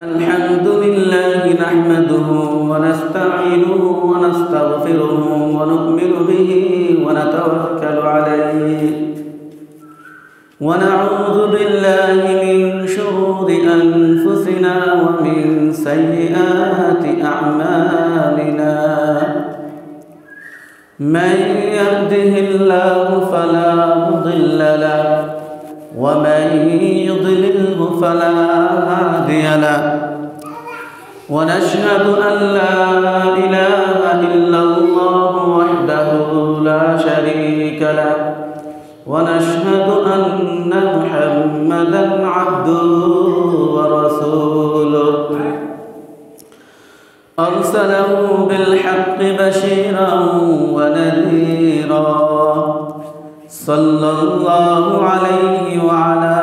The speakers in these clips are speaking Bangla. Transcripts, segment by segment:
الحمد لله نحمده ونستعينه ونستغفره ونؤمن به ونتوكل عليه ونعوذ بالله من شرور أنفسنا ومن سيئات أعمالنا من يهده الله فلا مضل له ومن يضلله فلا هادي له ونشهد أن لا إله إلا الله وحده لا شريك له ونشهد أن محمدا عبده ورسوله أرسله بالحق بشيرا ونذيرا صلى الله عليه وعلى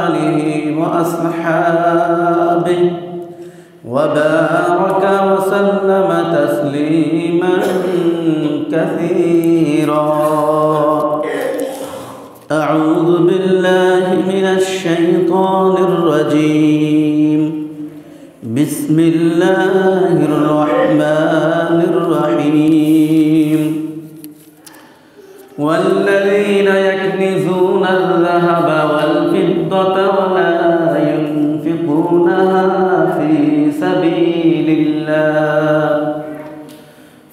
آله وأصحابه وبارك وسلم تسليما كثيرا أعوذ بالله من الشيطان الرجيم بسم الله الرحمن الرحيم والذين يكنزون الذهب والفضة ولا ينفقونها في سبيل الله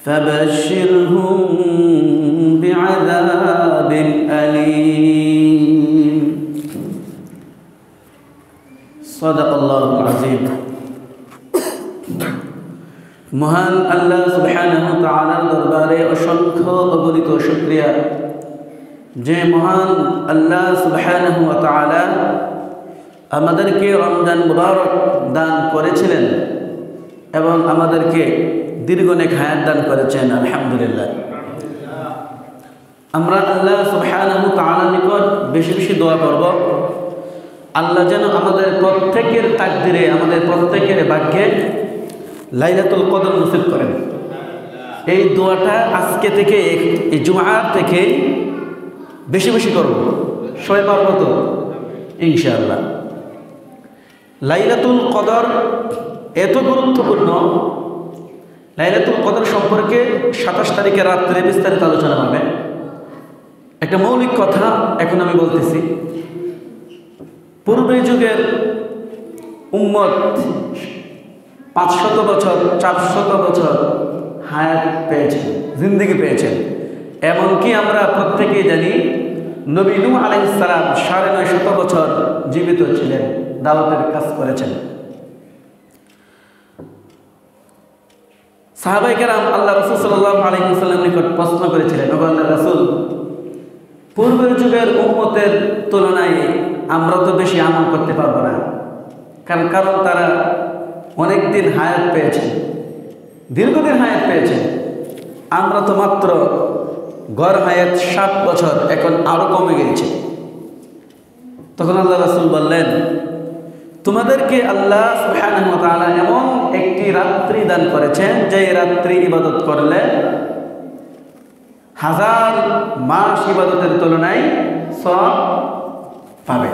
فبشرهم بعذاب أليم صدق الله العظيم মহান আল্লাহ সুবহানাহু ওয়া তাআলার দরবারে অসংখ্য অগণিত শুকরিয়া যে মহান আল্লাহ সুবহানাহু ওয়া তাআলা আমাদেরকে রমজান মুবারক দান করেছিলেন এবং আমাদেরকে দীর্ঘনেক হায়াত দান করেছেন আলহামদুলিল্লাহ। আমরা আল্লাহ সুবহানাহু ওয়া তাআলার নিকট বেশি বেশি দোয়া করব আল্লাহ যেন আমাদের প্রত্যেকের তাকদীরে আমাদের প্রত্যেকের ভাগ্যে লাইলাতুল কদর নসিব করেন। এই দোয়াটা আজকে থেকে এই জুমআর থেকে বেশি বেশি করব, সবাই পারব তো ইনশাআল্লাহ। লাইলাতুল কদর এত গুরুত্বপূর্ণ, লাইলাতুল কদর সম্পর্কে 27 তারিখে রাত্রে বিস্তারিত আলোচনা হবে। একটা মৌলিক কথা এখন আমি বলতেছি, পূর্বের যুগের উম্মত 500 বছর 400 বছর হায়াত পেয়েছেন, জিন্দেগি পেয়েছেন। এমনকি আমরা প্রত্যেকেই জানি নবী নূহ আলাইহিস সালাম 950 বছর জীবিত ছিলেন, দাওয়াতের কাজ করেছেন। সাহাবায়ে কেরাম আল্লাহ রাসূল সাল্লাল্লাহু আলাইহি ওয়াসাল্লামের নিকট প্রশ্ন করেছিলেন, ও আল্লাহর রাসূল, পূর্বের যুগের উম্মতের তুলনায় আমরা তো বেশি আমল করতে পারবো না, কারণ তারা অনেক দিন হায়াত পেয়েছেন, দীর্ঘদিন হায়াত পেয়েছেন। আমরা তো মাত্র গড় হায়াত 60 বছর, এখন আরো কমে গেছে। তখন আল্লাহ রাসূল বললেন, তোমাদেরকে আল্লাহ সুবহানাহু ওয়া তাআলা এমন একটি রাত্রি দান করেছেন যে রাত্রি ইবাদত করলে 1000 মাস ইবাদতের তুলনায় সওয়াব পাবে।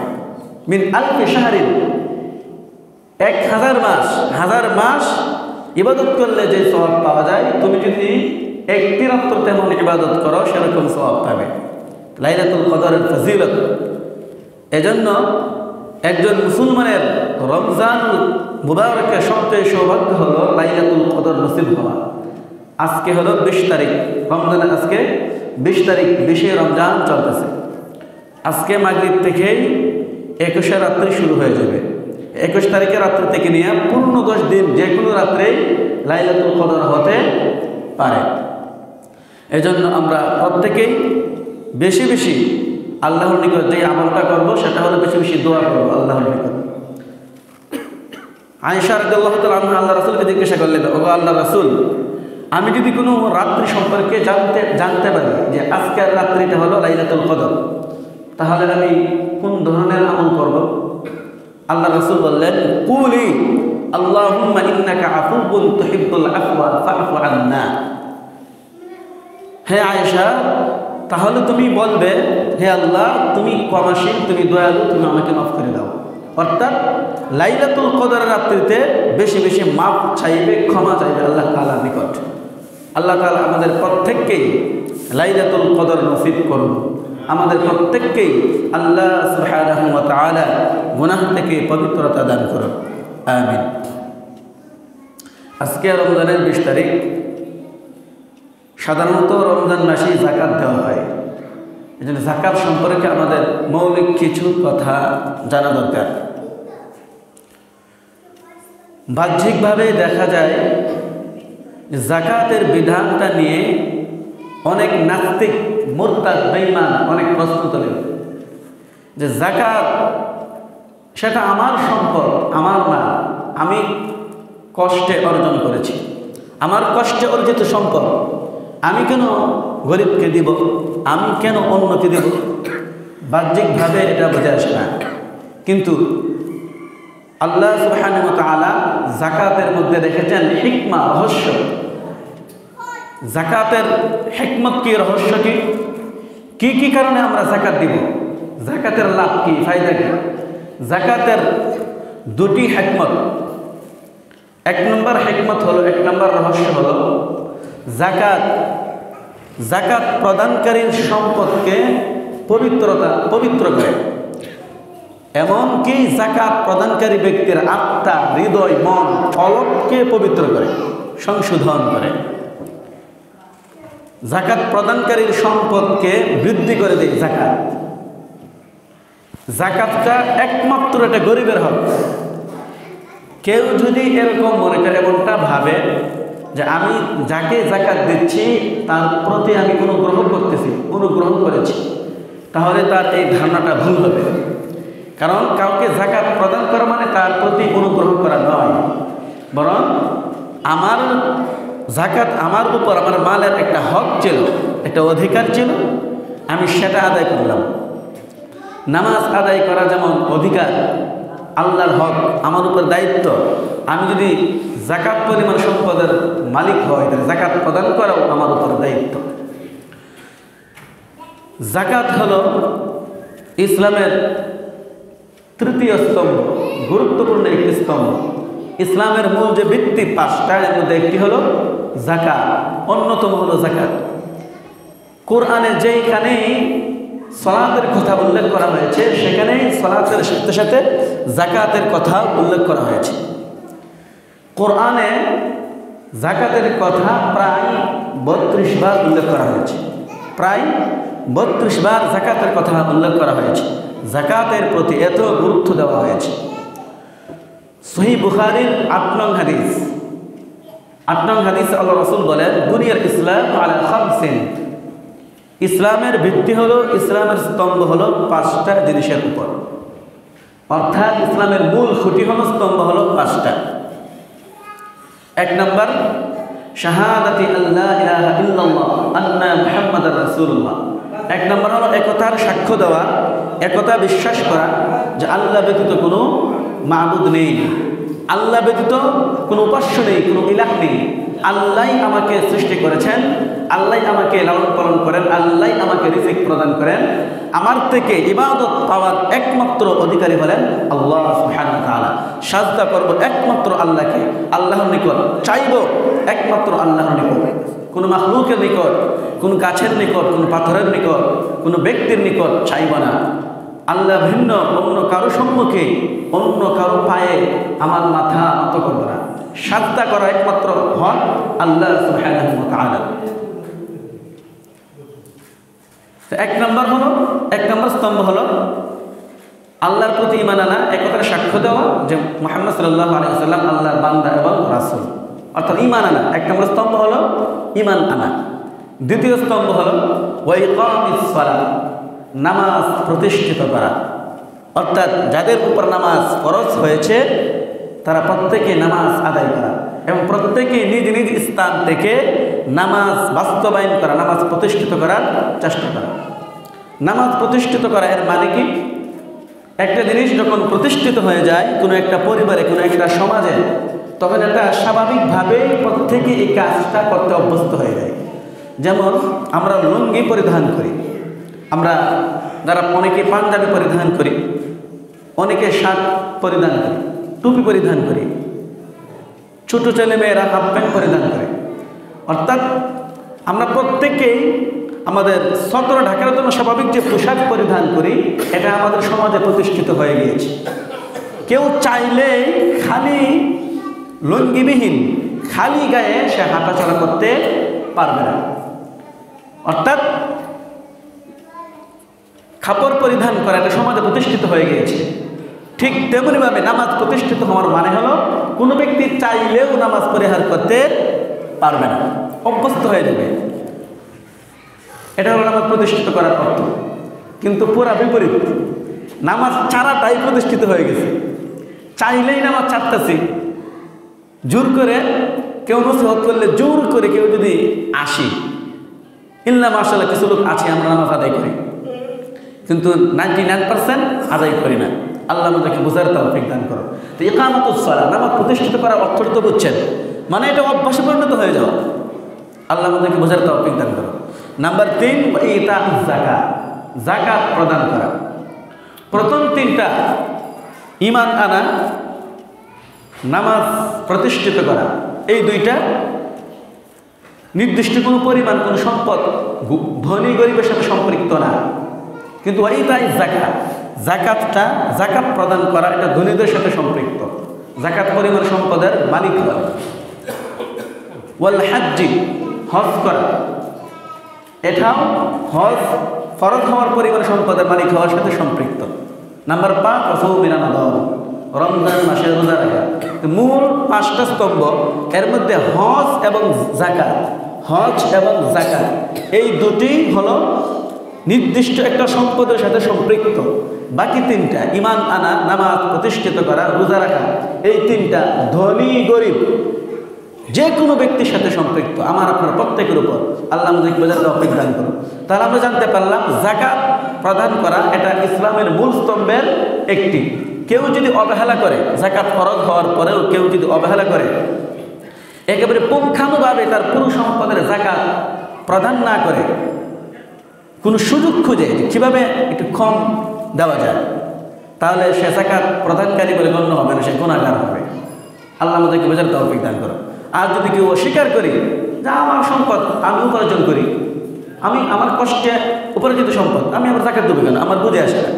মিন আলফি শাহরিন, 1000 মাস, 1000 মাস ইবাদত করলে যে সওয়াব পাওয়া যায়, তুমি যদি একটি রাত্র তেমন ইবাদত করো সেরকম সওয়াব পাবে। লাইলাতুল কদরের ফজিলত, এজন্য একজন মুসলমানের রমজান মুবারকের সবচেয়ে সৌভাগ্য হলো লাইলাতুল কদর নসিব হওয়া। আজকে হলো 20 তারিখ রমজানের, আজকে 20 তারিখ, 20 রমজান চলতেছে। আজকে মাগরিব থেকেই 21 রাত্রি শুরু হয়ে যাবে। 21 তারিখের রাত্রি থেকে নিয়ে পূর্ণ 10 দিন যে কোনো রাত্রে লাইলাতুল কদর হতে পারে। এজন্য আমরা প্রত্যেকেই বেশি বেশি আল্লাহর নিকট যে আমলটা করব সেটা হলো বেশি বেশি দোয়া করব আল্লাহর নিকট। আয়েশা রাদিয়াল্লাহু তাআলা আনহা আল্লাহ রাসূলকে জিজ্ঞাসা করলেন, ও আল্লাহর রাসূল, আমি যদি কোনো রাত্রি সম্পর্কে জানতে পারি যে আজকের রাত্রিটা হলো লাইলাতুল কদর, তাহলে আমি কোন ধরনের আমল করব? আল্লাহ রাসূল বললেন, কুলি আল্লাহুম্মা ইন্নাকা আফুউন তুহিব্বুল আফওয়া ফা'ফু আন্না। হে আয়েশা, তাহলে তুমি বলবে, হে আল্লাহ, তুমি ক্ষমাশীল, তুমি দয়ালু, তুমি আমাকে মাফ করে দাও। অর্থাৎ লাইলাতুল কদরের রাত্রিতে বেশি বেশি মাপ চাইবে, ক্ষমা চাইবে আল্লাহ তাআলার নিকট। আল্লাহ তাআলা আমাদের প্রত্যেককেই লাইলাতুল কদর নসিব করুন। আমাদের প্রত্যেককেই আল্লাহ সুবহানাহু ওয়া তাআলা গুনাহ থেকে পবিত্রতা দান করুন, আমিন। আজকে রমজানের 20 তারিখ। সাধারণত রমজান মাসেই যাকাত দেওয়া হয়। এই জন্য যাকাত সম্পর্কে আমাদের মৌলিক কিছু কথা জানা দরকার। বাহ্যিকভাবে দেখা যায় যে যাকাতের বিধানটা নিয়ে অনেক নাস্তিক, মুরতাদ, বেঈমান অনেক প্রশ্ন তোলে যে যাকাত সেটা আমার সম্পদ, আমার না, আমি কষ্টে অর্জন করেছি, আমার কষ্টে অর্জিত সম্পদ, আমি কেন গরিবকে দিব, আমি কেন অন্যকে দেব? বাহ্যিকভাবে এটা বোঝা আসে না, কিন্তু আল্লাহ সুবহানাহু ওয়া তাআলা যাকাতের মধ্যে রেখেছেন হিকমা, রহস্য। যাকাতের হিকমত কি, রহস্য কি, কি কারণে আমরা যাকাত দিব, যাকাতের লাভ কি, ফায়দা কি? যাকাতের দুটি হিকমত। এক নম্বর হিকমত হলো, এক নম্বর রহস্য হলো যাকাত প্রদানকারীর সম্পদকে পবিত্র করে, এমনকি যাকাত প্রদানকারী ব্যক্তির আত্মা, হৃদয়, মন, অলককে পবিত্র করে, সংশোধন করে। যাকাত প্রদানকারীর সম্পদকে বৃদ্ধি করে দেয় যাকাতটা একমাত্র এটা গরিবের হক। কেউ যদি এরকম মনে করে, এমনটা ভাবে যে আমি যাকে যাকাত দিচ্ছি তার প্রতি আমি অনুগ্রহ করেছি, তাহলে তার এই ধারণাটা ভুল হবে। কারণ কাউকে যাকাত প্রদান করা মানে তার প্রতি অনুগ্রহ করা নয়, বরং আমার যাকাত আমার উপর, আমার মালের একটা হক ছিল, একটা অধিকার ছিল, আমি সেটা আদায় করলাম। নামাজ আদায় করা যেমন অধিকার, আল্লাহর হক, আমার উপর দায়িত্ব। আমি যদি যাকাত পরিমাণ সম্পদের মালিক হয়, তাহলে যাকাত প্রদান করাও আমার উপর দায়িত্ব। যাকাত হলো ইসলামের তৃতীয় স্তম্ভ, গুরুত্বপূর্ণ একটি স্তম্ভ। ইসলামের মূল যে ভিত্তি 5টা, এর মধ্যে একটি হলো যাকাত, অন্যতম হলো যাকাত। কোরআনে যেইখানেই সালাতের কথা উল্লেখ করা হয়েছে, সেখানেই সালাতের সাথে সাথে যাকাতের কথা উল্লেখ করা হয়েছে। কোরআনে যাকাতের কথা প্রায় 32 বার উল্লেখ করা হয়েছে, প্রায় 32 বার যাকাতের কথা উল্লেখ করা হয়েছে। যাকাতের প্রতি এত গুরুত্ব দেওয়া হয়েছে। সহিহ বুখারীর 8 নং হাদিস, আল্লাহ রাসূল বলেন, বুনিয়াল ইসলাম আলা খামসিন, ইসলামের ভিত্তি হলো, ইসলামের স্তম্ভ হলো 5টা জিনিসের উপর। অর্থাৎ ইসলামের মূল খুঁটি হলো, স্তম্ভ হলো 5টা। 1 নম্বর, শাহাদাতি আল্লাহ ইলাহা ইল্লাল্লাহ আন্না মুহাম্মাদুর রাসূলুল্লাহ। 1 নম্বর হলো একতার সাক্ষ্য দেওয়া, একতা বিশ্বাস করা যে আল্লাহ ব্যতীত কোনো মাবুদ নেই, আল্লাহ ব্যতীত কোনো উপাস্য নেই, কোনো ইলাহ নেই। আল্লাহই আমাকে সৃষ্টি করেছেন, আল্লাহই আমাকে লালন পালন করেন, আল্লাহই আমাকে রিজিক প্রদান করেন। আমার থেকে ইবাদত পাওয়ার একমাত্র অধিকারী হলেন আল্লাহ সুবহানাহু ওয়া তাআলা। সাজদা করব একমাত্র আল্লাহকে, আল্লাহর নিকট চাইব একমাত্র আল্লাহর নিকট, কোনো মাখলুকের নিকট, কোনো গাছের নিকট, কোনো পাথরের নিকট, কোনো ব্যক্তির নিকট চাইব না। আল্লাহ ভিন্ন অন্য কারো সম্মুখে, অন্য কারো পায়ে আমার মাথা নত করব না। সাজদা করা একমাত্র হক আল্লাহ সুবহানাহু ওয়া তাআলা। 1 নম্বর স্তম্ভ হলো আল্লাহর প্রতি ঈমান আনা, একতার সাক্ষ্য দেওয়া যে মুহাম্মদ সাল্লাল্লাহু আলাইহি ওয়াসাল্লাম আল্লাহর বান্দা এবং রাসূল, অর্থাৎ ঈমান আনা। 1 নম্বর স্তম্ভ হলো ঈমান আনা। দ্বিতীয় স্তম্ভ হলো ওয়া ইকামিস সালাত, নামাজ প্রতিষ্ঠিত করা। অর্থাৎ যাদের উপর নামাজ ফরজ হয়েছে তারা প্রত্যেকে নামাজ আদায় করা এবং প্রত্যেকে নিজ নিজ স্থান থেকে নামাজ বাস্তবায়ন করা, নামাজ প্রতিষ্ঠিত করার চেষ্টা করা। নামাজ প্রতিষ্ঠিত করা এর মানে কি? একটা জিনিস যখন প্রতিষ্ঠিত হয়ে যায় কোনো একটা পরিবারে, কোনো একটা সমাজে, তখন এটা স্বাভাবিকভাবেই প্রত্যেকে এই কাজটা করতে অভ্যস্ত হয়ে যায়। যেমন আমরা লুঙ্গি পরিধান করি, আমরা যারা অনেকে পাঞ্জাবি পরিধান করি, অনেকে শার্ট পরিধান করি, টুপি পরিধান করি, ছোট ছেলে মেয়েরা হাফ প্যান্ট পরিধান করে। অর্থাৎ আমরা প্রত্যেকেই আমাদের সতর ঢাকার জন্য স্বাভাবিক যে পোশাক পরিধান করি, এটা আমাদের সমাজে প্রতিষ্ঠিত হয়ে গিয়েছে। কেউ চাইলে খালি লুঙ্গিবিহীন খালি গায়ে সে হাঁটাচলা করতে পারবে না। অর্থাৎ কাপড় পরিধান করা এটা সমাজে প্রতিষ্ঠিত হয়ে গিয়েছে। ঠিক তেমনিভাবে নামাজ প্রতিষ্ঠিত হওয়ার মানে হলো কোনো ব্যক্তি চাইলেও নামাজ পরিহার করতে পারবে না, অভ্যস্ত হয়ে যাবে। এটা হলো নামাজ প্রতিষ্ঠিত করার অর্থ। কিন্তু পুরা বিপরীত, নামাজ ছাড়াটাই প্রতিষ্ঠিত হয়ে গেছে। চাইলেই নামাজ ছাড়তেছি, জোর করে কেউ নসিহত করলে জোর করে কেউ যদি আসি, ইল্লা মাশাআল্লাহ কিছু লোক আছে আমরা নামাজ আদায় করি, কিন্তু 99% আদায় করি না। আল্লাহ আমাদেরকে বোঝার তৌফিক দান করো। তো ইকামাতুস সালাহ, নামাজ প্রতিষ্ঠিত করার অর্থটা তো বুঝছেন, মানে এটা অভ্যাসে পরিণত হয়ে যাওয়া। আল্লাহ আমাদেরকে বোঝার তৌফিক দান করো। নাম্বার 3, ইতাউজ যাকাত, যাকাত প্রদান করা। প্রথম 3টা ঈমান আনা, নামাজ প্রতিষ্ঠিত করা, এই 2টা নির্দিষ্ট কোনো পরিমাণ কোনো সম্পদ ধনী গরিবের সাথে সম্পৃক্ত না। কিন্তু ইতাউজ যাকাত, যাকাতটা, যাকাত প্রদান করা এটা ধনীদের সাথে সম্পৃক্ত। যাকাত পরিমাণ সম্পদের মালিক হওয়া। ওয়াল হাজ্জি, হজ করা, এটাও হজ ফরজ হওয়ার পরিমাণ সম্পদের মালিক হওয়ার সাথে সম্পৃক্ত। নাম্বার 5, সাওমিন রমাদান, রমজান মাসে রোজা রাখা। মূল 5টা স্তম্ভ, এর মধ্যে হজ এবং যাকাত, হজ এবং যাকাত এই দুটি হলো নির্দিষ্ট একটা সম্পদের সাথে সম্পৃক্ত। বাকি 3টা ঈমান আনা, নামাজ প্রতিষ্ঠিত করা, রোজা রাখা, এই 3টা ধনী গরিব যে কোনো ব্যক্তির সাথে সম্পৃক্ত, আমার আপনার প্রত্যেকের উপর। আল্লাহ আমাদেরকে বোঝার তৌফিক দান করুন। তাহলে আমরা জানতে পারলাম যাকাত প্রদান করা এটা ইসলামের মূল স্তম্ভের একটি। কেউ যদি অবহেলা করে, যাকাত ফরজ হওয়ার পরেও কেউ যদি অবহেলা করে, একেবারে পুঙ্খানুভাবে তার পুরো সম্পদের যাকাত প্রদান না করে, কোনো সুযোগ খুঁজে কীভাবে একটু কম দেওয়া যায়, তাহলে সে যাকাত প্রদানকারী বলে গণ্য হবে না, সে গুনাহগার হবে। আল্লাহ আমাদেরকে বোঝার তৌফিক দান করো। আর যদি কেউ অস্বীকার করি যে আমার সম্পদ আমি উপার্জন করি, আমি আমার কষ্টে উপার্জিত সম্পদ, আমি আবার যাকাত দেবো কেন, আমার বুঝে আসে না।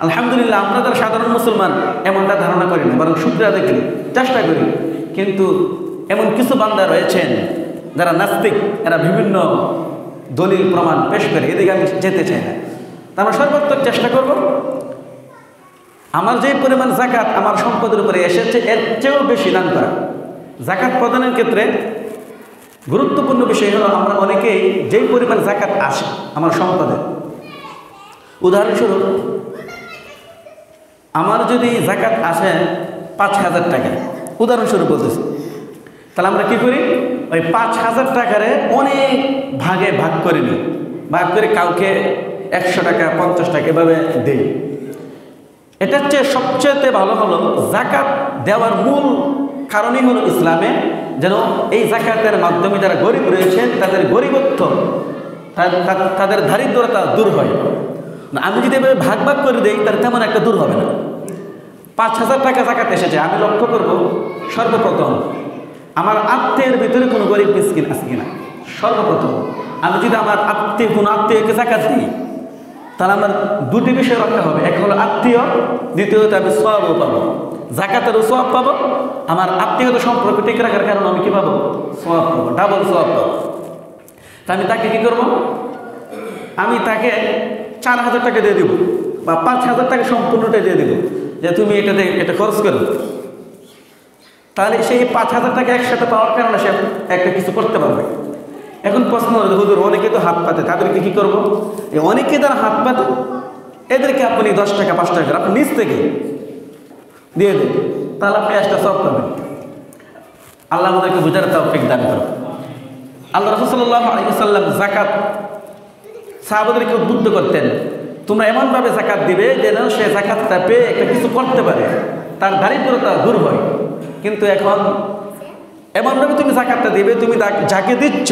আলহামদুলিল্লাহ আমরা তার সাধারণ মুসলমান এমনটা ধারণা করি না, বরং শুকরিয়া আদায় করি, চেষ্টা করি। কিন্তু এমন কিছু বান্দা রয়েছেন যারা নাস্তিক, এরা বিভিন্ন দলিল প্রমাণ পেশ করে, এদিকে আমি যেতে চাই না। তা আমরা সর্বাত্মক চেষ্টা করব আমার যে পরিমাণ যাকাত আমার সম্পদের উপরে এসেছে এর চেয়েও বেশি দান করা। যাকাত প্রদানের ক্ষেত্রে গুরুত্বপূর্ণ বিষয় হলো আমরা অনেকেই যেই পরিমাণ যাকাত আসে আমার সম্পদে, উদাহরণস্বরূপ আমার যদি যাকাত আসে 5,000 টাকা, উদাহরণস্বরূপ বলতেছি, তাহলে আমরা কি করি, ওই 5,000 টাকারে অনেক ভাগে ভাগ করে নিই, ভাগ করে কাউকে 100 টাকা 50 টাকা এভাবে দেই। এটার চেয়ে সবচেয়ে ভালো হলো যাকাত দেওয়ার মূল কারণই হলো ইসলামে যেন এই যাকাতের মাধ্যমে যারা গরিব রয়েছেন তাদের গরিবত্ব, তাদের দারিদ্রতা দূর হয়। আমি যদি এভাবে ভাগ ভাগ করে দিই তার তেমন একটা দূর হবে না। 5,000 টাকা যাকাত এসেছে, আমি লক্ষ্য করব সর্বপ্রথম আমার আত্মীয়ের ভিতরে কোনো গরিব মিসকিন আছে কিনা। সর্বপ্রথম আমি যদি আমার কোনো আত্মীয়কে যাকাত দিই তাহলে আমার 2টি বিষয় রক্ষা হবে। এক হলো আত্মীয়, দ্বিতীয়ত আমি সওয়াবও পাবো, যাকাতেরও সওয়াব পাবো, আমার আত্মীয়তা সম্পর্ক ঠিক রাখার কারণে আমি কী পাবো, সওয়াব পাবো, ডাবল সওয়াব পাবো। তা আমি তাকে কী করবো, আমি তাকে 4,000 টাকা দিয়ে দেবো বা 5,000 টাকা সম্পূর্ণটা দিয়ে দেবো যে তুমি এটা খরচ করো। তাহলে সেই 5,000 টাকা একসাথে পাওয়ার কারণে সে একটা কিছু করতে পারবে। এখন প্রশ্ন হলো হুজুর অনেকে তো হাত পাতে, তাদেরকে কী করবো? অনেকে তারা হাত পাতে, এদেরকে আপনি 10 টাকা 5 টাকা আপনি নিজ থেকে দিয়ে দেন, তাহলে আপনি একটা সওয়াব পাবেন। আল্লাহ আমাদেরকে বুঝার তৌফিক দান করুন। আল্লাহ রাসূল সাল্লাল্লাহু আলাইহি ওয়াসাল্লাম যাকাত সাহাবাদেরকে উদ্বুদ্ধ করতেন, তোমরা এমনভাবে যাকাত দিবে যেন সে যাকাতটা পেয়ে একটা কিছু করতে পারে, তার দারিদ্রতা দূর হয়। কিন্তু এখন এমনভাবে তুমি যাকাতটা দিবে, তুমি যাকে দিচ্ছ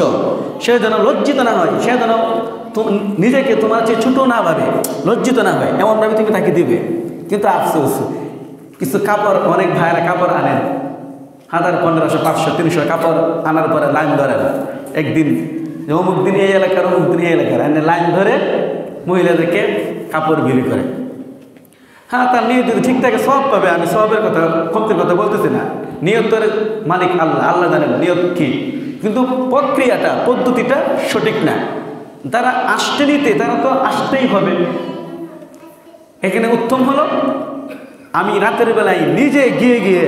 সে যেন লজ্জিত না হয়, সে যেন নিজেকে তোমার চেয়ে ছোটো না ভাবে, লজ্জিত না হয়, এমনভাবে তুমি তাকে দিবে। কিন্তু আফসোস কিছু কাপড়, অনেক ভাইয়েরা কাপড় আনেন 1000, 1500, 500, 300 কাপড় আনার পরে লাইন ধরেন। একদিন অমুক দিন এই এলাকার, অমুক দিন এই এলাকার এনে লাইন ধরে মহিলাদেরকে কাপড় বিলি করে। হ্যাঁ, তার নিয়ত যদি ঠিক থাকে সব পাবে, আমি সবের কথা, কমতির কথা বলতেছি না। নিয়তের মালিক আল্লাহ, আল্লাহ জানেন নিয়ত কি, কিন্তু প্রক্রিয়াটা, পদ্ধতিটা সঠিক না। তারা আসতে নিতে, তারা তো আসতেই হবে। এখানে উত্তম হলো আমি রাতের বেলায় নিজে গিয়ে গিয়ে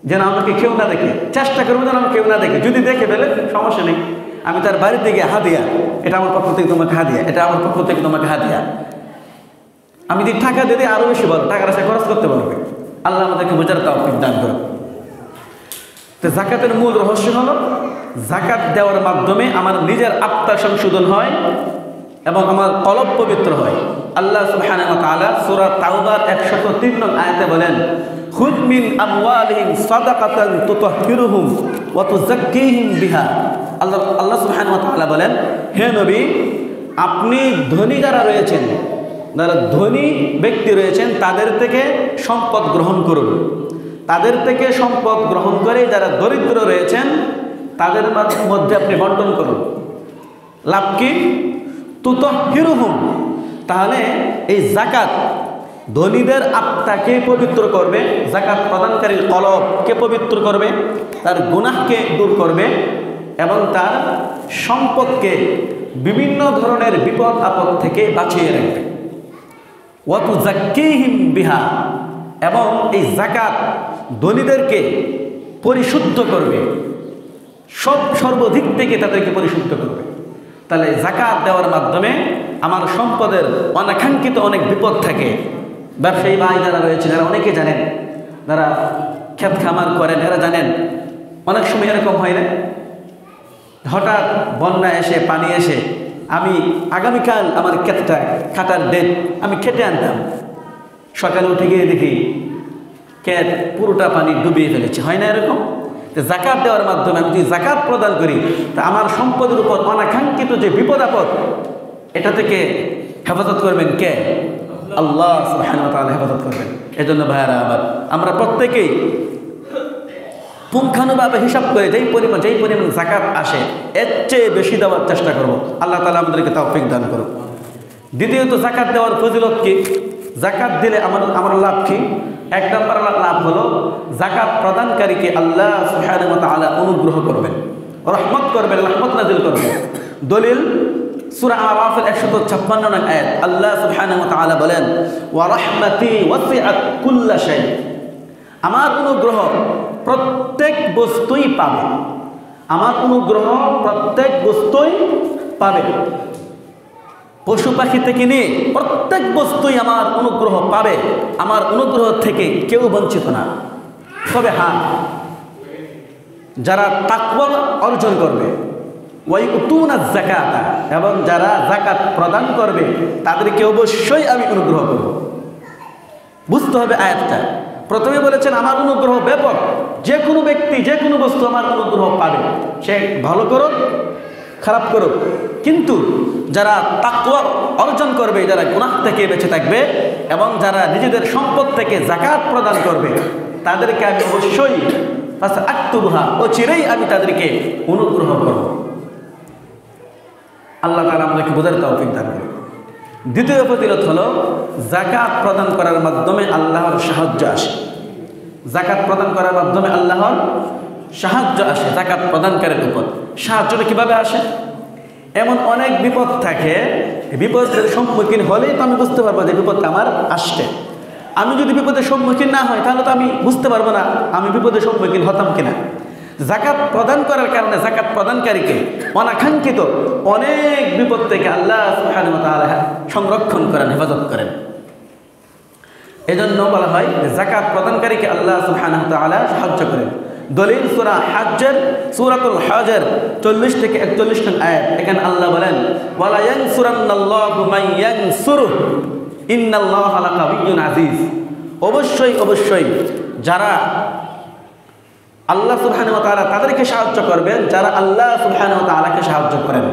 যেন আমাকে কেউ না দেখে, চেষ্টা করবো যেন আমাকে কেউ না দেখে। যদি দেখে ফেলে সমস্যা নেই, আমি তার বাড়িতে গিয়ে হাদিয়া, এটা আমার পক্ষ থেকে তোমাকে হাদিয়া, এটা আমার পক্ষ থেকে তোমাকে হাদিয়া। আমি যদি টাকা দিতে আরও বেশি বলো, টাকার সে খরচ করতে পারবে। আল্লাহ আমাদেরকে বোঝার তৌফিক দান করে। তো যাকাতের মূল রহস্য হলো যাকাত দেওয়ার মাধ্যমে আমার নিজের আত্মার সংশোধন হয় এবং আমার কলব পবিত্র হয়। আল্লাহ সুবহানাহু ওয়া তাআলা সূরা তাওবার 103 নং আয়াতে বলেন, খুয মিন আমওয়ালিহিম সাদাকাতান তুতাহহিরুহুম ওয়া তুযাক্কিহিম বিহা। আল্লাহ সুবহানাহু ওয়া তাআলা বলেন, হে নবী, আপনি ধনী যারা রয়েছেন, যারা ধনী ব্যক্তি রয়েছেন, তাদের থেকে সম্পদ গ্রহণ করুন। তাদের থেকে সম্পদ গ্রহণ করে যারা দরিদ্র রয়েছেন তাদের মধ্যে আপনি বন্টন করুন। লাভ কি? তুতাহহিরুহুম। তাহলে এই যাকাত ধনীদের আত্মাকে পবিত্র করবে, যাকাত প্রদানকারীর কলবকে পবিত্র করবে, তার গুনাহকে দূর করবে এবং তার সম্পদকে বিভিন্ন ধরনের বিপদ আপদ থেকে বাঁচিয়ে রাখবে। ওয়া তুযাক্কিহিম বিহা। এবং এই যাকাত ধনীদেরকে পরিশুদ্ধ করবে, সর্বদিক থেকে তাদেরকে পরিশুদ্ধ করবে। তাহলে যাকাত দেওয়ার মাধ্যমে আমার সম্পদের অনাকাঙ্ক্ষিত অনেক বিপদ থাকে। ব্যবসায়ী ভাই যারা রয়েছেন এরা অনেকে জানেন, যারা ক্ষেত খামার করেন এরা জানেন, অনেক সময় এরকম হয় না, হঠাৎ বন্যা এসে, পানি এসে, আমি আগামীকাল আমার ক্ষেতটা কাটার ডেট, আমি খেটে আনতাম, সকালে উঠে গিয়ে দেখি ক্ষেত পুরোটা পানি ডুবিয়ে ফেলেছে। হয় না এরকম? যাকাত দেওয়ার মাধ্যমে আমি যদি যাকাত প্রদান করি তা আমার সম্পদের উপর অনাকাঙ্ক্ষিত যে বিপদ আপদ, এটা থেকে হেফাজত করবেন কে? আল্লাহ সুবহানাহু ওয়া তাআলা হেফাজত করবেন। এজন্য ভাইয়ারা আবার আমরা প্রত্যেকেই পুঙ্খানুভাবে হিসাব করে যেই পরিমাণ যাকাত আসে এর চেয়ে বেশি দেওয়ার চেষ্টা করব। আল্লাহ তাআলা আমাদেরকে তৌফিক দান করুন। দ্বিতীয়ত যাকাত দেওয়ার ফজিলত কি? যাকাত দিলে আমার লাভ কি? এক নম্বর লাভ হলো যাকাত প্রদানকারীকে আল্লাহ সুবহানাহু ওয়া তাআলা অনুগ্রহ করবেন, রহমত করবেন, রহমত নাযিল করবেন। দলিল সূরা আরাফের 156 নং আয়াত, আল্লাহ সুবহানাহু ওয়া তাআলা বলেন, ওয়া রাহমাতি ওয়াসিআত কুল্লা শাই। আমার অনুগ্রহ প্রত্যেক বস্তুই পাবে, আমার অনুগ্রহ প্রত্যেক বস্তুই পাবে। পশু পাখি থেকে নিয়ে প্রত্যেক বস্তুই আমার অনুগ্রহ পাবে, আমার অনুগ্রহ থেকে কেউ বঞ্চিত না। তবে হ্যাঁ, যারা তাকওয়া অর্জন করবে, ওয়াইউতুনাজ যাকাতা, এবং যারা যাকাত প্রদান করবে তাদেরকে অবশ্যই আমি অনুগ্রহ করব। বুঝতে হবে আয়াতটা। প্রথমে বলেছেন আমার অনুগ্রহ ব্যাপক, যে কোনো ব্যক্তি যে কোনো বস্তু আমার অনুগ্রহ পাবে, সে ভালো করুক খারাপ করুক। কিন্তু যারা তাকওয়া অর্জন করবে, যারা গুনাহ থেকে বেঁচে থাকবে এবং যারা নিজেদের সম্পদ থেকে যাকাত প্রদান করবে তাদেরকে আমি অবশ্যই ফাসআকতুবুহা, অচিরেই আমি তাদেরকে অনুগ্রহ করব। আল্লাহ তাআলা আমাদেরকে বোঝার তৌফিক দান করুন। দ্বিতীয় ফজিলত হলো যাকাত প্রদান করার মাধ্যমে আল্লাহর সাহায্য আসে। যাকাত প্রদান করার মাধ্যমে আল্লাহর সাহায্য আসে। যাকাত প্রদানকারীর উপর সাহায্যটা কীভাবে আসে? এমন অনেক বিপদ থাকে, বিপদের সম্মুখীন হলেই তো আমি বুঝতে পারবো যে বিপদটা আমার আসছে। আমি যদি বিপদের সম্মুখীন না হই তাহলে তো আমি বুঝতে পারবো না আমি বিপদের সম্মুখীন হতাম কিনা। যাকাত প্রদান করার কারণে যাকাত প্রদানকারীকে অনাকাঙ্ক্ষিত অনেক বিপদ থেকে আল্লাহ সুবহানাহু ওয়া তাআলা সংরক্ষণ করেন, হেফাজত করেন। এজন্য বলা হয় যে যাকাত প্রদানকারীকে আল্লাহ সুবহানাহু ওয়া তাআলা সাহায্য করেন। দলিল সূরা হজ্জের সূরাতুল হজের 40 থেকে 41 নং আয়াত। এখানে আল্লাহ বলেন, ওয়ালা ইয়ানসুরান্নাল্লাহু মান ইয়ানসুরুহু ইন্নাল্লাহা লাকাবিয়্যুন আজিজ। অবশ্যই অবশ্যই যারা আল্লাহ সুবহানাহু ওয়া তাআলা তাদেরকে সাহায্য করবেন যারা আল্লাহ সুবহানাহু ওয়া তাআলাকে সাহায্য করেন।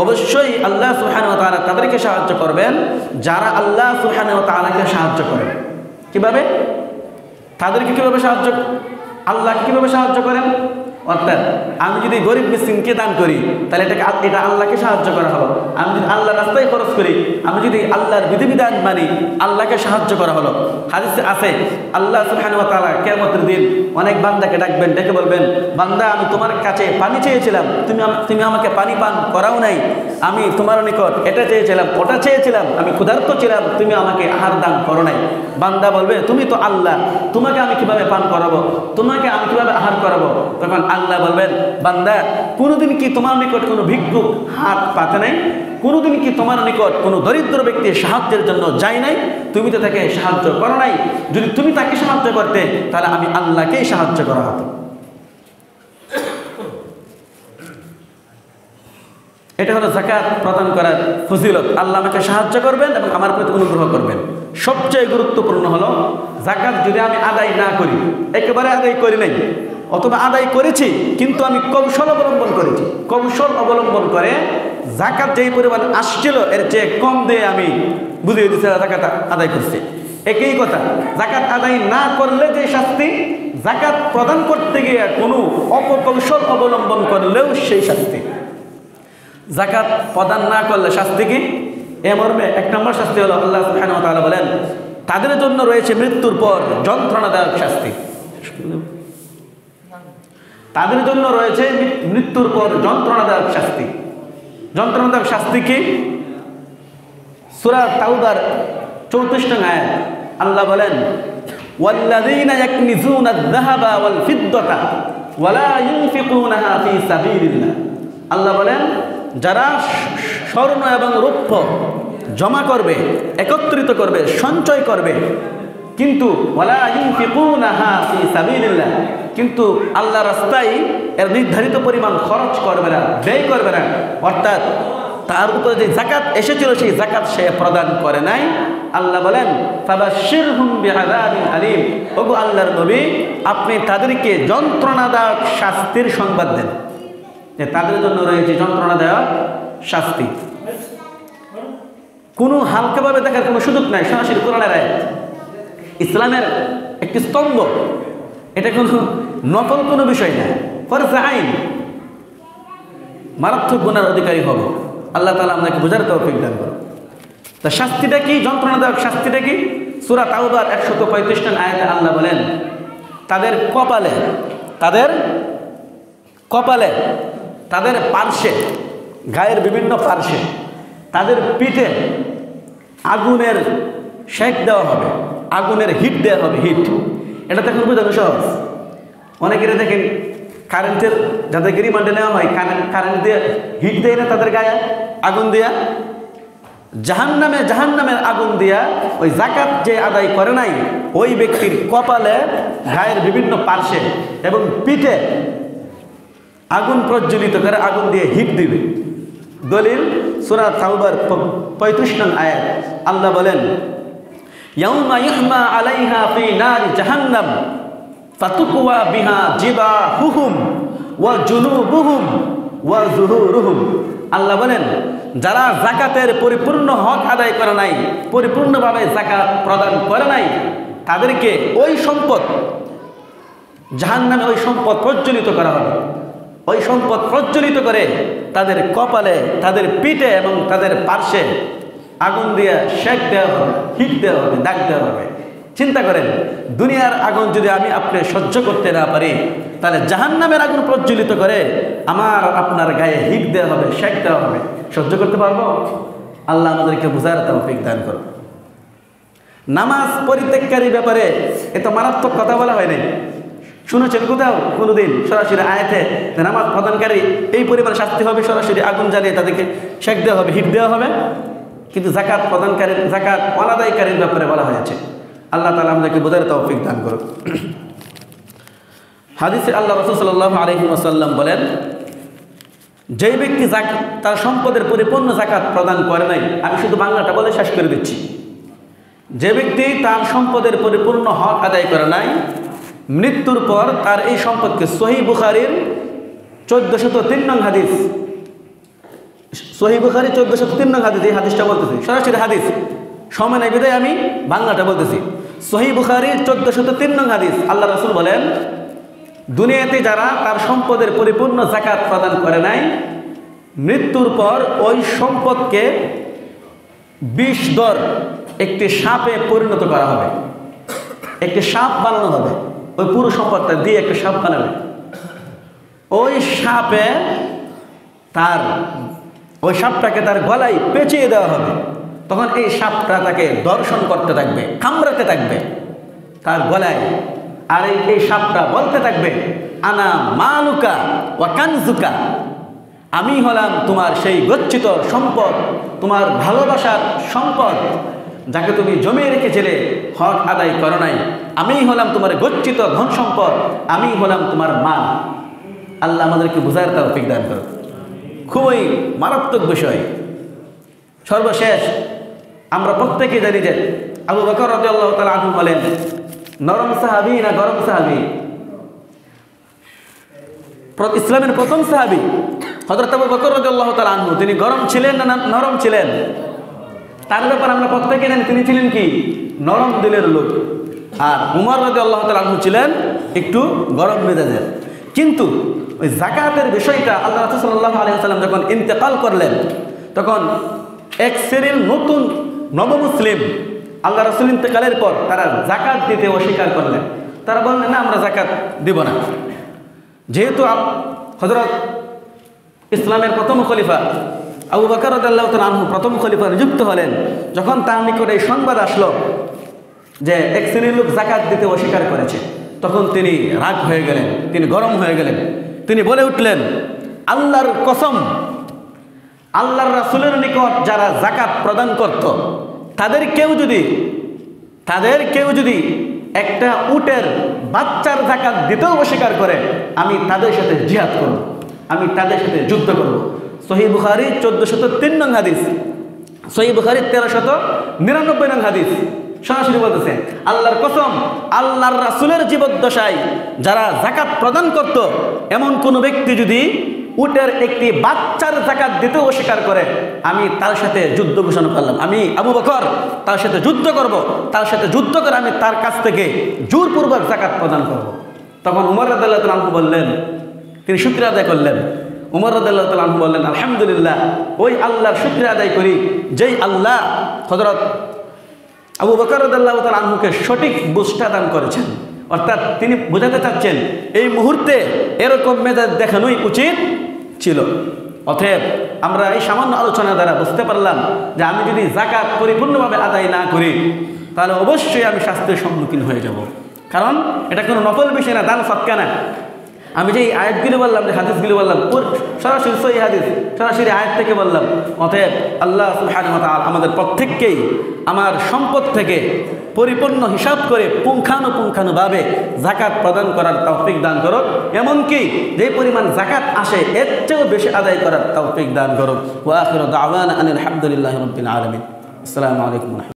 অবশ্যই আল্লাহ সুবহানাহু ওয়া তাআলা তাদেরকে সাহায্য করবেন যারা আল্লাহ সুবহানাহু ওয়া তাআলাকে সাহায্য করেন। কিভাবে? তাদেরকে কিভাবে সাহায্য, আল্লাহকে কিভাবে সাহায্য করেন? অর্থাৎ আমি যদি গরিব মিসকিনকে দান করি তাহলে এটা আল্লাহকে সাহায্য করা হলো। আমি যদি আল্লাহর রাস্তায় খরচ করি, আমি যদি আল্লাহর বিধিবিধান মানি, আল্লাহকে সাহায্য করা হলো। হাদিসে আছে আল্লাহ সুবহানাহু ওয়া তাআলা কিয়ামতের দিন অনেক বান্দাকে ডাকবেন, ডেকে বলবেন, বান্দা আমি তোমার কাছে পানি চেয়েছিলাম, তুমি আমাকে পানি পান করাও নাই। আমি তোমার নিকট এটা চেয়েছিলাম, ওটা চেয়েছিলাম, আমি ক্ষুধার্ত ছিলাম, তুমি আমাকে আহার দান করো নাই। বান্দা বলবে, তুমি তো আল্লাহ, তোমাকে আমি কিভাবে পান করাবো, তোমাকে আমি কিভাবে আহার করাবো? তখন আল্লাহ বলবেন, বান্দা কোনোদিন কি তোমার নিকট কোনো ভিক্ষুক হাত পাতে নাই? কোনোদিন কি তোমার নিকট কোনো দরিদ্র ব্যক্তি সাহায্যের জন্য যায় নাই? তুমি তো তাকে সাহায্য করো নাই। যদি তুমি তাকে সাহায্য করতে তাহলে আমি আল্লাহকেই সাহায্য করা হতো। এটা হলো যাকাত প্রদান করার ফজিলত। আল্লাহ আমাকে সাহায্য করবেন এবং আমার প্রতি অনুগ্রহ করবেন। সবচেয়ে গুরুত্বপূর্ণ হলো যাকাত যদি আমি আদায় না করি, একেবারে আদায় করি নাই, অথবা আদায় করেছি কিন্তু আমি কৌশল অবলম্বন করেছি, কৌশল অবলম্বন করে যাকাত যেই পরিমাণ আসছিল এর চেয়ে কম দিয়ে আমি বুঝিয়ে দিচ্ছি যাকাত আদায় করছি। একই কথা, যাকাত আদায় না করলে যে শাস্তি, যাকাত প্রদান করতে গিয়ে কোনো অপকৌশল অবলম্বন করলেও সেই শাস্তি। যাকাত প্রদান না করলে শাস্তি কি? এ মর্মে এক নম্বর শাস্তি হলো আল্লাহ সুবহানাহু ওয়া তাআলা বলেন, তাদের জন্য রয়েছে মৃত্যুর পর যন্ত্রণাদায়ক শাস্তি। তাদের জন্য রয়েছে মৃত্যুর পর যন্ত্রণাদায়ক শাস্তি। যন্ত্রণাদায়ক শাস্তি কি? সূরা তাওবার 34 নং আয়াত আল্লাহ বলেন, ওয়াল্লাযীনা ইয়াকনিজুনা আয-যাহাবা ওয়াল ফিদ্দাতা ওয়া লা ইউনফিকুনাহা ফী সাবিলিল্লাহ। আল্লাহ বলেন, যারা স্বর্ণ এবং রৌপ্য জমা করবে, একত্রিত করবে, সঞ্চয় করবে, কিন্তু ওয়ালা ইউনফিকুনাহা ফী সাবিলিল্লাহ, কিন্তু আল্লাহর রাস্তায় এর নির্ধারিত পরিমাণ খরচ করবে না, ব্যয় করবে না, অর্থাৎ তার উপরে যে যাকাত এসেছিল সেই যাকাত সে প্রদান করে নাই। আল্লাহ বলেন, ফাবাশশিরহুম বিআযাবিন আলীম। ওগো আল্লাহর নবী, আপনি তাদেরকে যন্ত্রণাদায়ক শাস্তির সংবাদ দেন, যে তাদের জন্য রয়েছে যন্ত্রণাদায়ক শাস্তি। কোনো হালকাভাবে দেখার কোনো সুযোগ নাই। সরাসরি কোরআনের আয়াত, ইসলামের একটি স্তম্ভ, এটা কোনো নকল কোনো বিষয় না, ফরজ আইন। মারাত্মক গুনার অধিকারী হব। আল্লাহ তাআলা আমাকে বোঝার তৌফিক দান করুন। তা শাস্তিটা কি? যন্ত্রণাদায়ক শাস্তিটা কি? সূরা তাওবার 135 নং আয়াতে আল্লাহ বলেন, তাদের কপালে, তাদের পার্শ্বে, গায়ের বিভিন্ন পার্শ্বে, তাদের পিঠে আগুনের শেক দেওয়া হবে, আগুনের হিট দেওয়া হবে। হিট, এটা দেখুন বোঝানো সহজ। অনেকের দেখেন কারেন্টের, যাদেরকে রিমান্ডে নেওয়া হয়, কারেন্ট দিয়ে হিট দেয় না তাদের গায়ে আগুন দিয়া। জাহান্নামের আগুন দিয়া ওই যাকাত যে আদায় করে নাই ওই ব্যক্তির কপালে, গায়ের বিভিন্ন পার্শ্বে এবং পিঠে আগুন প্রজ্বলিত করে আগুন দিয়ে হিট দিবে। দলিল সূরা তাওবার 35 নং আয়াত আল্লাহ বলেন, ইয়াউমা ইহমা আলাইহা ফি নারি জাহান্নাম ফাতুকওয়া বিহা জিবাহুহুম ওয়া জুনুবুহুম ওয়া যুহুরুহুম। আল্লাহ বলেন, যারা যাকাতের পরিপূর্ণ হক আদায় করে নাই, পরিপূর্ণভাবে যাকাত প্রদান করে নাই, তাদেরকে ওই সম্পদ, জাহান্নামে ওই সম্পদ প্রজ্বলিত করা হবে। ওই সম্পদ প্রজ্বলিত করে তাদের কপালে, তাদের পিঠে এবং তাদের পার্শ্বে আগুন দিয়ে শেক দেওয়া হবে, হিট দেওয়া হবে, দাগ দেওয়া হবে। চিন্তা করেন, দুনিয়ার আগুন যদি আমি আপনি সহ্য করতে না পারি, তাহলে জাহান্নামের আগুন প্রজ্বলিত করে আমার আপনার গায়ে হিট দেওয়া হবে, শেক দেওয়া হবে, সহ্য করতে পারবো? আল্লাহ আমাদেরকে বুঝার তৌফিক দান করুন। নামাজ পরিত্যাগকারীর ব্যাপারে এত মারাত্মক কথা বলা হয় নাই। শুনেছেন কোথাও কোনোদিন সরাসরি আয়াতে নামাজ প্রদানকারী এই পরিমাণ শাস্তি হবে, সরাসরি আগুন জ্বালিয়ে তাদেরকে শেক দেওয়া হবে, হিট দেওয়া হবে? কিন্তু যাকাত প্রদানকারীর, যাকাত অনাদায়কারীর ব্যাপারে বলা হয়েছে। আল্লাহ তাআলা আমাদেরকে বোঝার তৌফিক দান করুন। হাদিসে আল্লাহ রাসূল সাল্লাল্লাহু আলাইহি ওয়াসাল্লাম বলেন, যেই ব্যক্তি তার সম্পদের পরিপূর্ণ যাকাত প্রদান করে নাই, আমি শুধু বাংলাটা বলে শেষ করে দিচ্ছি, যে ব্যক্তি তার সম্পদের পরিপূর্ণ হক আদায় করে নাই, মৃত্যুর পর তার এই সম্পদকে, সহিহ বুখারীর 1403 নং হাদিস, সহিহ বুখারী 1403 নং হাদিস, এই হাদিসটা বলতেছি সরাসরি হাদিস, সময় নাই বিধায় আমি বাংলাটা বলতেছি। সহিহ বুখারীর 1403 নং হাদিস, আল্লাহ রাসূল বলেন, দুনিয়াতে যারা তার সম্পদের পরিপূর্ণ যাকাত প্রদান করে নাই, মৃত্যুর পর ওই সম্পদকে বিষধর একটি সাপে পরিণত করা হবে। একটি সাপ বানানো হবে, ওই পুরো সম্পদটা দিয়ে একটা সাপ বানাবে। ওই সাপে ওই সাপটাকে তার গলায় পেঁচিয়ে দেওয়া হবে। তখন এই সাপটা তাকে দর্শন করতে থাকবে, কামড়াতে থাকবে তার গলায়। আর এই সাপটা বলতে থাকবে, আনা মালুকা ওয়া কানজুকা, আমি হলাম তোমার সেই গচ্ছিত সম্পদ, তোমার ভালোবাসার সম্পদ, যাকে তুমি জমিয়ে রেখেছিলে, হক আদায় করো নাই। আমি হলাম তোমার গচ্ছিত ধন সম্পদ, আমি হলাম তোমার মাল। আল্লাহ আমাদেরকে বুঝার তৌফিক দান করুন। খুবই মারাত্মক বিষয়। সর্বশেষ আমরা প্রত্যেকে জানি যে আবু বকর রাদিয়াল্লাহু তাআলা আনহু বলেন, নরম সাহাবী না গরম সাহাবী? ইসলামের প্রথম সাহাবী হযরত আবু বকর রাদিয়াল্লাহু তাআলা আনহু, তিনি গরম ছিলেন না নরম ছিলেন? তার ব্যাপারে আমরা প্রত্যেকে জানি তিনি ছিলেন কি? নরম দিলের লোক। আর উমর রাদিয়াল্লাহু তাআলা আনহু ছিলেন একটু গরম মেজাজের। কিন্তু ওই যাকাতের বিষয়টা আল্লাহ রাসূল সাল্লাল্লাহু আলাইহি ওয়াসাল্লাম যখন ইন্তেকাল করলেন, তখন এক শ্রেণীর নতুন নবমুসলিম আল্লাহ রাসূল ইন্তেকালের পর তারা যাকাত দিতে অস্বীকার করলেন। তারা বললেন, না, আমরা যাকাত দিব না। যেহেতু হযরত ইসলামের প্রথম খলিফা আবু বকর রাদিয়াল্লাহু তাআলা আনহু প্রথম খলিফা নিযুক্ত হলেন, যখন তার নিকটে এই সংবাদ আসলো যে এক শ্রেণীর লোক যাকাত দিতে অস্বীকার করেছে, তখন তিনি রাগ হয়ে গেলেন, তিনি গরম হয়ে গেলেন। তিনি বলে উঠলেন, আল্লাহর কসম, আল্লাহর রাসূলের নিকট যারা যাকাত প্রদান করত, তাদের কেউ যদি একটা উটের বাচ্চার যাকাত দিতেও অস্বীকার করে, আমি তাদের সাথে জিহাদ করব, আমি তাদের সাথে যুদ্ধ করব। সহিহ বুখারী 1403 নং হাদিস, সহিহ বুখারী 1399 নং হাদিস সরাসরি বলতেছে, আল্লাহর কসম, আল্লাহর রাসূলের জীবদ্দশায় যারা যাকাত প্রদান করত, এমন কোন ব্যক্তি যদি উটের একটি বাচ্চার যাকাত দিতে অস্বীকার করে, আমি তার সাথে যুদ্ধ ঘোষণা করলাম, আমি আবু বকর তার সাথে যুদ্ধ করব, তার সাথে যুদ্ধ করে আমি তার কাছ থেকে জোরপূর্বক যাকাত প্রদান করব। তখন উমর রাদিয়াল্লাহু তাআলা আনহু বললেন, তিনি শুকরিয়া আদায় করলেন। উমর রাদিয়াল্লাহু তাআলা আনহু বললেন, আলহামদুলিল্লাহ, ওই আল্লাহর শুকরিয়া আদায় করি যেই আল্লাহ হযরত আবু বকর রাদিয়াল্লাহু তাআলা আনহুকে সঠিক বুঝটা দান করেছেন। অর্থাৎ তিনি বোঝাতে চাচ্ছেন, এই মুহূর্তে এরকম মেজাজ দেখানোই উচিত ছিল। অতএব আমরা এই সামান্য আলোচনা দ্বারা বুঝতে পারলাম যে আমি যদি যাকাত পরিপূর্ণভাবে আদায় না করি, তাহলে অবশ্যই আমি শাস্তির সম্মুখীন হয়ে যাব। কারণ এটা কোনো নফল বিষয় না, দান সৎকা না। আমি যে এই আয়াতগুলো বললাম, যে হাদিসগুলো বললাম, সরাসরি সহিহ হাদিস, সরাসরি আয়াত থেকে বললাম। অতএব আল্লাহ সুবহানাহু ওয়া তাআলা আমাদের প্রত্যেককেই আমার সম্পদ থেকে পরিপূর্ণ হিসাব করে পুঙ্খানুপুঙ্খানুভাবে যাকাত প্রদান করার তৌফিক দান করো। এমনকি যে পরিমাণ যাকাত আসে এর চেয়েও বেশি আদায় করার তৌফিক দান করো। ওয়া আখিরু দাওয়ানা আনিল হামদুলিল্লাহি রাব্বিল আলামিন। আসসালামু আলাইকুম।